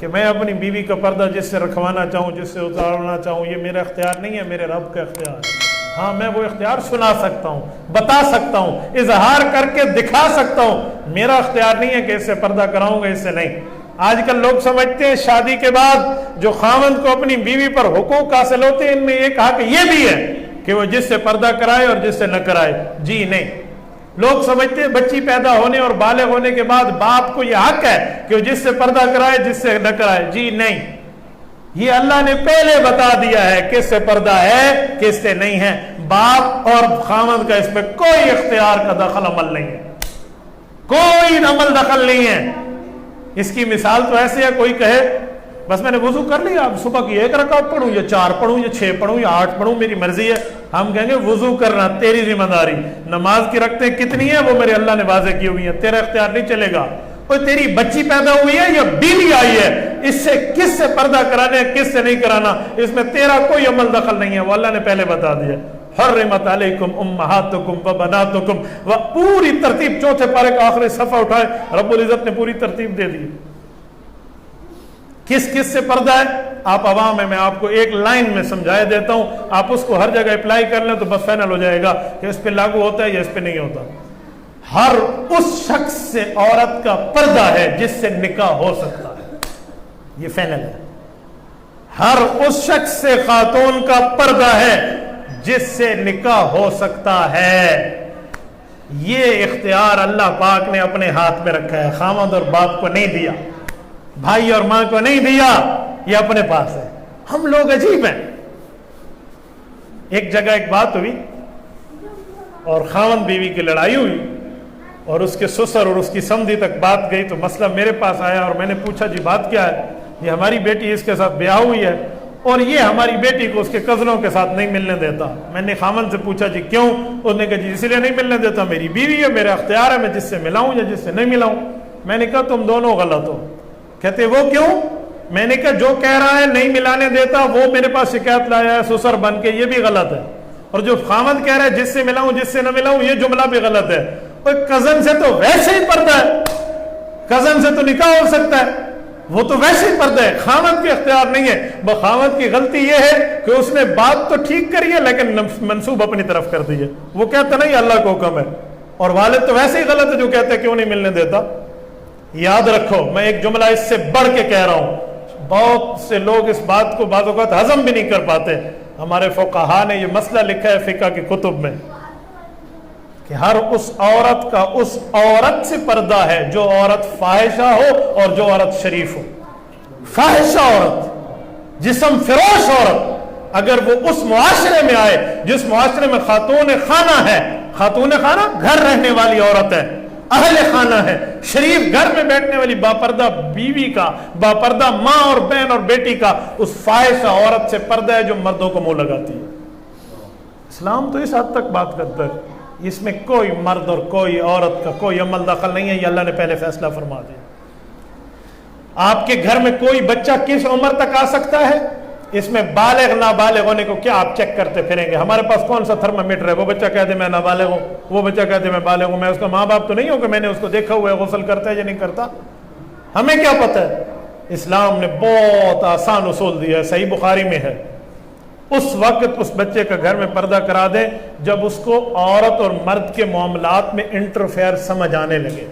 کہ میں اپنی بیوی کا پردہ جس سے رکھوانا چاہوں، جس سے اتارنا چاہوں، یہ میرا اختیار نہیں ہے، میرے رب کا اختیار ہے۔ ہاں میں وہ اختیار سنا سکتا ہوں، بتا سکتا ہوں، اظہار کر کے دکھا سکتا ہوں، میرا اختیار نہیں ہے کہ اس سے پردہ کراؤں گا، اس سے نہیں۔ آج کل لوگ سمجھتے ہیں شادی کے بعد جو خاوند کو اپنی بیوی پر حقوق حاصل ہوتے ہیں، ان میں ایک حق یہ بھی ہے کہ وہ جس سے پردہ کرائے اور جس سے نہ کرائے۔ جی نہیں، لوگ سمجھتے ہیں بچی پیدا ہونے اور بالغ ہونے کے بعد باپ کو یہ حق ہے کہ وہ جس سے پردہ کرائے جس سے نہ کرائے۔ جی نہیں، یہ اللہ نے پہلے بتا دیا ہے کس سے پردہ ہے کس سے نہیں ہے۔ باپ اور خاوند کا اس میں کوئی اختیار کا دخل عمل نہیں ہے، کوئی عمل دخل نہیں ہے۔ اس کی مثال تو ایسے ہے، کوئی کہے بس میں نے وضو کر لیا، اب صبح کی 1 رکعت پڑھوں یا 4 پڑھوں یا 6 پڑھوں یا 8 پڑھوں، میری مرضی ہے۔ ہم کہیں گے وضو کرنا تیری ذمہ داری، نماز کی رکعتیں کتنی ہیں وہ میرے اللہ نے واضح کی ہوئی ہیں، تیرا اختیار نہیں چلے گا۔ کوئی تیری بچی پیدا ہوئی ہے یا بیوی آئی ہے، اس سے کس سے پردہ کرانا ہے کس سے نہیں کرانا، اس میں تیرا کوئی عمل دخل نہیں ہے، وہ اللہ نے پہلے بتا دیا۔ حرمت علیکم امہاتکم وبناتکم، وہ پوری ترتیب 4تھے پارے کا آخری صفحہ اٹھائے، رب العزت نے پوری ترتیب دے دی۔ کس کس سے پردہ ہے آپ عوام ہے، میں آپ کو ایک لائن میں سمجھائے دیتا ہوں، آپ اس کو ہر جگہ اپلائی کر لیں تو بس فائنل ہو جائے گا کہ اس پہ لاگو ہوتا ہے یا اس پہ نہیں ہوتا۔ ہر اس شخص سے عورت کا پردہ ہے جس سے نکاح ہو سکتا ہے، یہ فائنل ہے۔ ہر اس شخص سے خاتون کا پردہ ہے جس سے نکاح ہو سکتا ہے۔ یہ اختیار اللہ پاک نے اپنے ہاتھ میں رکھا ہے، خاوند اور باپ کو نہیں دیا، بھائی اور ماں کو نہیں دیا، یہ اپنے پاس ہے۔ ہم لوگ عجیب ہیں۔ ایک جگہ ایک بات ہوئی اور خاوند بیوی کی لڑائی ہوئی اور اس کے سسر اور اس کی سمدھی تک بات گئی تو مسئلہ میرے پاس آیا اور میں نے پوچھا جی بات کیا ہے؟ یہ ہماری بیٹی اس کے ساتھ بیاہ ہوئی ہے اور یہ ہماری بیٹی کو اس کے کزنوں کے ساتھ نہیں ملنے دیتا۔ میں نے خاوند سے پوچھا جی کیوں؟ اس نے کہا جی اس لیے نہیں ملنے دیتا، میری بیوی ہے، میرا اختیار ہے، میں جس سے ملاؤں یا جس سے نہیں ملاؤں۔ میں نے کہا تم دونوں غلط ہو۔ کہتے وہ کیوں؟ میں نے کہا جو کہہ رہا ہے نہیں ملانے دیتا وہ میرے پاس شکایت لایا ہے سسر بن کے، یہ بھی غلط ہے، اور جو خاوند کہہ رہا ہے جس سے ملاؤں جس سے نہ ملاؤں، یہ جملہ بھی غلط ہے۔ اور کزن سے تو ویسے ہی پردہ ہے، کزن سے تو نکاح ہو سکتا ہے، وہ تو ویسے ہی پردہ ہے، خاوند کے اختیار نہیں ہے۔ خاوند کی غلطی یہ ہے کہ اس نے بات تو ٹھیک کری ہے لیکن منسوب اپنی طرف کر دی ہے، وہ کہتا نہیں اللہ کو حکم ہے، اور والد تو ویسے ہی غلط ہے جو کہتا ہے کیوں نہیں ملنے دیتا۔ یاد رکھو میں ایک جملہ اس سے بڑھ کے کہہ رہا ہوں، بہت سے لوگ اس بات کو بعض اوقات ہضم بھی نہیں کر پاتے۔ ہمارے فقہا نے یہ مسئلہ لکھا ہے فقہ کی کتب میں کہ ہر اس عورت کا اس عورت سے پردہ ہے جو عورت فاحشہ ہو اور جو عورت شریف ہو۔ فاحشہ عورت، جسم فروش عورت، اگر وہ اس معاشرے میں آئے جس معاشرے میں خاتون خانہ ہے، خاتون خانہ گھر رہنے والی عورت ہے، اہل خانہ ہے، شریف گھر میں بیٹھنے والی باپردہ بیوی کا، باپردہ ماں اور بہن اور بیٹی کا اس فاحشہ عورت سے پردہ ہے جو مردوں کو منہ لگاتی ہے۔ اسلام تو اس حد تک بات کرتا ہے، اس میں کوئی مرد اور کوئی عورت کا کوئی عمل دخل نہیں ہے، یہ اللہ نے پہلے فیصلہ فرما دیا۔ آپ کے گھر میں کوئی بچہ کس عمر تک آ سکتا ہے، اس میں بالغ نابالغ ہونے کو کیا آپ چیک کرتے پھریں گے؟ ہمارے پاس کون سا تھرمامیٹر ہے؟ وہ بچہ کہتے میں نابالغ ہوں، وہ بچہ کہتے میں بالغ ہوں، میں اس کا ماں باپ تو نہیں ہوں کہ میں نے اس کو دیکھا ہوا ہے غسل کرتا ہے یا نہیں کرتا، ہمیں کیا پتہ ہے؟ اسلام نے بہت آسان اصول دیا ہے، صحیح بخاری میں ہے، اس وقت اس بچے کا گھر میں پردہ کرا دیں جب اس کو عورت اور مرد کے معاملات میں انٹرفیئر سمجھ آنے لگے،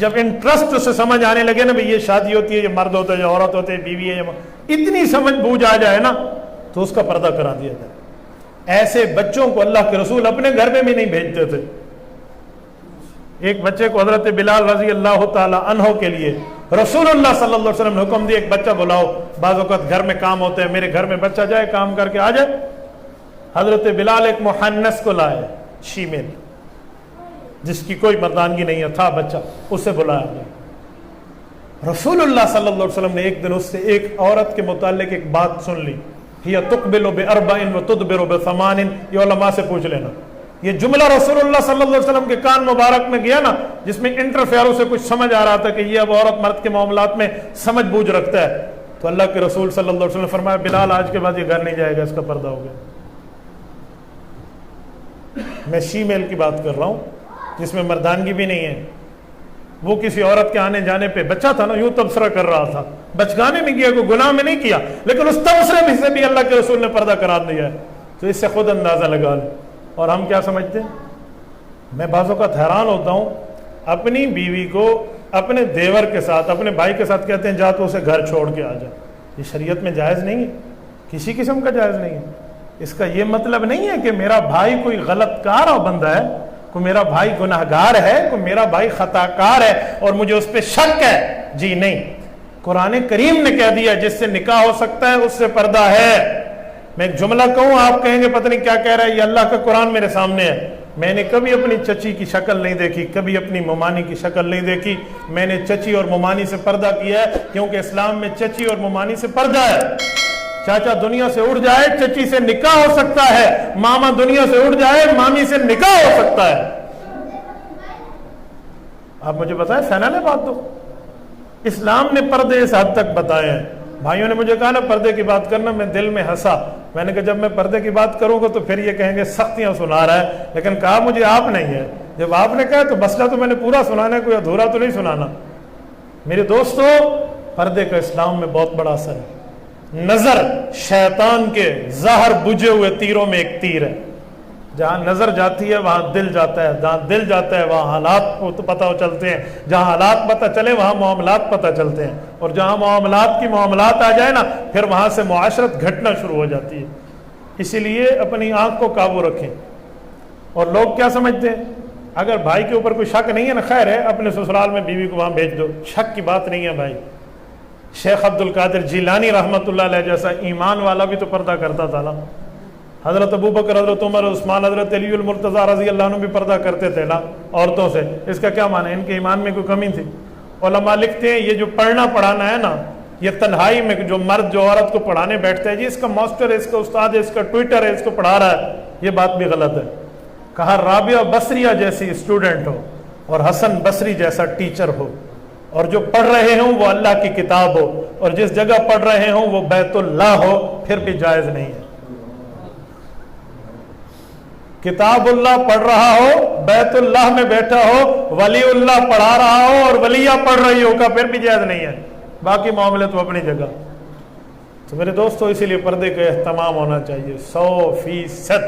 جب انٹرسٹ اسے سمجھ آنے لگے نا بھئی یہ شادی ہوتی ہے، یہ مرد ہوتا ہے، یہ عورت ہوتے ہے، بیوی ہے، اتنی سمجھ بوجھ آ جائے نا تو اس کا پردہ کرا دیا جائے۔ ایسے بچوں کو اللہ کے رسول اپنے گھر میں بھی نہیں بھیجتے تھے۔ ایک بچے کو حضرت بلال رضی اللہ تعالی عنہ کے لیے رسول اللہ صلی اللہ علیہ وسلم نے حکم دیا ایک بچہ بلاؤ، بعض اوقات گھر میں کام ہوتے ہیں، میرے گھر میں بچہ جائے کام کر کے آ جائے۔ حضرت بلال ایک محنث کو لائے، شیمیل، جس کی کوئی مردانگی نہیں ہے، تھا بچہ، اسے بلایا گیا۔ رسول اللہ صلی اللہ علیہ وسلم نے ایک دن اس سے ایک عورت کے متعلق ایک بات سن لی، ہی تقبل باربع وتدبر بثمان، یہ علماء سے پوچھ لینا۔ یہ جملہ رسول اللہ صلی اللہ علیہ وسلم کے کان مبارک میں گیا نا، جس میں انٹرفیئر سے کچھ سمجھ آ رہا تھا کہ یہ اب عورت مرد کے معاملات میں سمجھ بوجھ رکھتا ہے، تو اللہ کے رسول صلی اللہ علیہ وسلم نے فرمایا بلال آج کے بعد یہ گھر نہیں جائے گا، اس کا پردہ ہو گیا۔ میں شیمیل کی بات کر رہا ہوں جس میں مردانگی بھی نہیں ہے، وہ کسی عورت کے آنے جانے پہ بچہ تھا نا، یوں تبصرہ کر رہا تھا، بچگانے میں کیا، کوئی گناہ میں نہیں کیا، لیکن اس تبصرے میں سے بھی اللہ کے رسول نے پردہ قرار دیا ہے. تو اس سے خود اندازہ لگا لیں. اور ہم کیا سمجھتے ہیں؟ میں بعض اوقات حیران ہوتا ہوں، اپنی بیوی کو اپنے دیور کے ساتھ، اپنے بھائی کے ساتھ کہتے ہیں جا تو اسے گھر چھوڑ کے آ جا. یہ شریعت میں جائز نہیں ہے، کسی قسم کا جائز نہیں ہے. اس کا یہ مطلب نہیں ہے کہ میرا بھائی کوئی غلط کار اور بندہ ہے، کوئی میرا بھائی گناہ گار ہے، کوئی میرا بھائی خطا کار ہے اور مجھے اس پہ شک ہے. جی نہیں، قرآن کریم نے کہہ دیا جس سے نکاح ہو سکتا ہے اس سے پردہ ہے. میں ایک جملہ کہوں، آپ کہیں گے پتہ نہیں کیا کہہ رہا ہے، یہ اللہ کا قرآن میرے سامنے ہے. میں نے کبھی اپنی چچی کی شکل نہیں دیکھی، کبھی اپنی ممانی کی شکل نہیں دیکھی. میں نے چچی اور ممانی سے پردہ کیا ہے، کیونکہ اسلام میں چچی اور ممانی سے پردہ ہے. چاچا دنیا سے اڑ جائے چچی سے نکاح ہو سکتا ہے، ماما دنیا سے اڑ جائے مامی سے نکاح ہو سکتا ہے. آپ مجھے بتائیں، فائنل بات تو اسلام نے پردے اس حد تک بتائے ہیں. بھائیوں نے مجھے کہا نا پردے کی بات کرنا، میں دل میں ہنسا. میں نے کہا جب میں پردے کی بات کروں گا تو پھر یہ کہیں گے سختیاں سنا رہا ہے، لیکن کہا مجھے آپ نہیں ہے. جب آپ نے کہا تو مسئلہ تو میں نے پورا سنانا ہے، کوئی ادھورا تو نہیں سنانا. میرے دوستو، پردے کا اسلام میں بہت بڑا اثر ہے. نظر شیطان کے ظاہر بجھے ہوئے تیروں میں ایک تیر ہے. جہاں نظر جاتی ہے وہاں دل جاتا ہے، جہاں دل جاتا ہے وہاں حالات پتہ چلتے ہیں، جہاں حالات پتہ چلے وہاں معاملات پتہ چلتے ہیں، اور جہاں معاملات آ جائے نا پھر وہاں سے معاشرت گھٹنا شروع ہو جاتی ہے. اسی لیے اپنی آنکھ کو قابو رکھیں. اور لوگ کیا سمجھتے ہیں، اگر بھائی کے اوپر کوئی شک نہیں ہے نا، خیر ہے اپنے سسرال میں بیوی کو وہاں بھیج دو، شک کی بات نہیں ہے بھائی. شیخ عبد القادر جیلانی رحمۃ اللہ علیہ جیسا ایمان والا بھی تو پردہ کرتا تھا نا. حضرت ابو بکر، حضرت عمر، عثمان، حضرت علی المرتضیٰ رضی اللہ عنہ بھی پردہ کرتے تھے نا عورتوں سے. اس کا کیا معنی ہے؟ ان کے ایمان میں کوئی کمی تھی؟ علماء لکھتے ہیں یہ جو پڑھنا پڑھانا ہے نا، یہ تنہائی میں جو مرد جو عورت کو پڑھانے بیٹھتا ہے، جی اس کا ماسٹر ہے، اس کا استاد ہے، اس کا ٹویٹر ہے، اس کو پڑھا رہا ہے، یہ بات بھی غلط ہے. کہا رابعہ بصریہ جیسی اسٹوڈنٹ ہو اور حسن بصری جیسا ٹیچر ہو، اور جو پڑھ رہے ہوں وہ اللہ کی کتاب ہو، اور جس جگہ پڑھ رہے ہوں وہ بیت اللہ ہو، پھر بھی جائز نہیں ہے. کتاب اللہ پڑھ رہا ہو، بیت اللہ میں بیٹھا ہو، ولی اللہ پڑھا رہا ہو اور ولیہ پڑھ رہی ہو کا پھر بھی جائز نہیں ہے. باقی معاملے تو اپنی جگہ. تو میرے دوستو اسی لیے پردے کا اہتمام ہونا چاہیے 100%.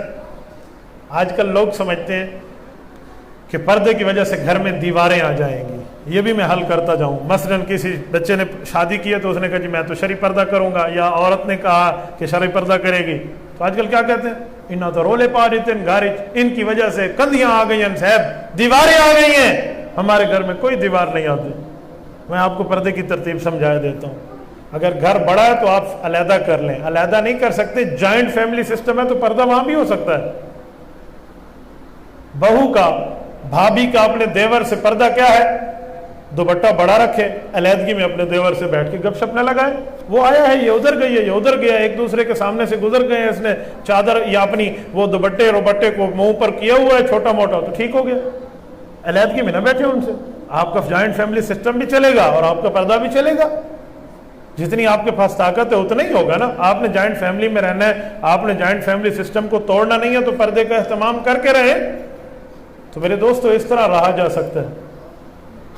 آج کل لوگ سمجھتے ہیں کہ پردے کی وجہ سے گھر میں دیواریں آ جائیں گی. یہ بھی میں حل کرتا جاؤں. مثلاً کسی بچے نے شادی کی ہے تو اس نے کہا جی میں تو شرعی پردہ کروں گا، یا عورت نے کہا کہ شرعی پردہ کرے گی. تو آج کل کیا کہتے ہیں، انہاں تو رولے پا رہتے ہیں گارج، ان کی وجہ سے کندیاں آ گئی ہیں صاحب، دیواریں آ گئی ہیں. ہمارے گھر میں کوئی دیوار نہیں آتی. میں آپ کو پردے کی ترتیب سمجھا دیتا ہوں. اگر گھر بڑا ہے تو آپ علیحدہ کر لیں، علیحدہ نہیں کر سکتے جوائنٹ فیملی سسٹم ہے تو پردہ وہاں بھی ہو سکتا ہے. بہو کا، بھابھی کا اپنے دیور سے پردہ کیا ہے، دوپٹہ بڑا رکھے، علیحدگی میں اپنے دیور سے بیٹھ کے گپ شپ نہ لگائے. وہ آیا ہے، یہ ادھر گئی ہے، یہ ادھر گیا، ایک دوسرے کے سامنے سے گزر گئے ہیں، اس نے چادر یا اپنی وہ دوپٹے روبٹے کو منہ پر کیا ہوا ہے چھوٹا موٹا، تو ٹھیک ہو گیا. علیحدگی میں نہ بیٹھے ان سے. آپ کا جوائنٹ فیملی سسٹم بھی چلے گا اور آپ کا پردہ بھی چلے گا. جتنی آپ کے پاس طاقت ہے اتنا ہی ہوگا نا. آپ نے جوائنٹ فیملی میں رہنا ہے، آپ نے جوائنٹ فیملی سسٹم کو توڑنا نہیں ہے، تو پردے کا اہتمام کر کے رہے. تو میرے دوستو اس طرح رہا جا سکتا ہے.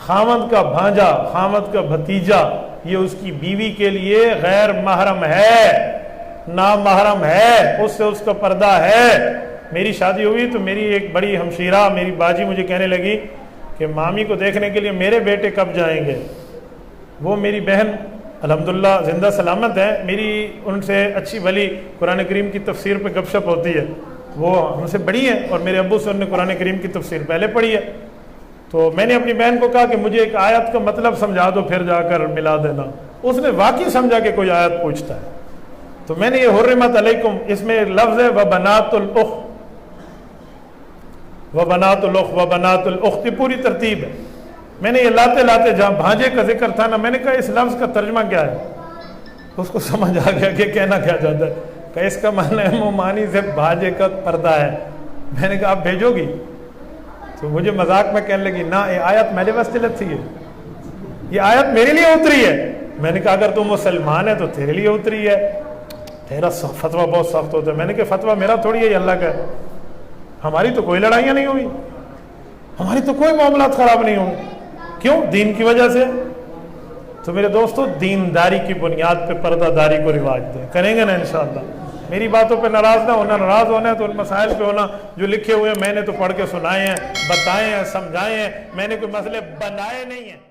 خامد کا بھانجا، خامد کا بھتیجا، یہ اس کی بیوی کے لیے غیر محرم ہے، نامحرم ہے، اس سے اس کا پردہ ہے. میری شادی ہوئی تو میری ایک بڑی ہمشیرہ، میری باجی مجھے کہنے لگی کہ مامی کو دیکھنے کے لیے میرے بیٹے کب جائیں گے. وہ میری بہن الحمدللہ زندہ سلامت ہے، میری ان سے اچھی بھلی قرآن کریم کی تفسیر پہ گپ شپ ہوتی ہے. وہ ہم سے بڑی ہیں اور میرے ابو سے انہوں نے قرآن کریم کی تفسیر پہلے پڑھی ہے. تو میں نے اپنی بہن کو کہا کہ مجھے ایک آیت کا مطلب سمجھا دو پھر جا کر ملا دینا. اس نے واقعی سمجھا کہ کوئی آیت پوچھتا ہے. تو میں نے یہ حرمت علیکم، اس میں لفظ ہے وبنات الاخ، وبنات الاخ، وبنات الاخت، پوری ترتیب ہے. میں نے یہ لاتے لاتے جہاں بھانجے کا ذکر تھا نا، میں نے کہا اس لفظ کا ترجمہ کیا ہے. اس کو سمجھ آ گیا کہ کہنا کیا چاہتا ہے. کہ اس کا معنی ہے مومانی سے بھانجے کا پردہ ہے. میں نے کہا آپ بھیجو گی؟ تو مجھے مذاق میں کہنے لگی نہ، یہ آیت میرے واسطے لگتی ہے، یہ آیت میرے لیے اتری ہے. میں نے کہا اگر تم مسلمان ہے تو تیرے لیے اتری ہے، تیرا فتویٰ بہت سخت ہوتا ہے. میں نے کہا فتویٰ میرا تھوڑی ہے، یہ اللہ کا ہے. ہماری تو کوئی لڑائیاں نہیں ہوئی، ہماری تو کوئی معاملات خراب نہیں ہوئے، کیوں؟ دین کی وجہ سے۔ تو میرے دوستو دینداری کی بنیاد پہ پردہ داری کو رواج دیں، کریں گے نا انشاءاللہ؟ میری باتوں پہ ناراض نہ ہونا، ناراض ہونا ہے تو ان مسائل پہ ہونا جو لکھے ہوئے میں نے تو پڑھ کے سنائے ہیں، بتائے ہیں، سمجھائے ہیں، میں نے کوئی مسئلے بنائے نہیں ہیں۔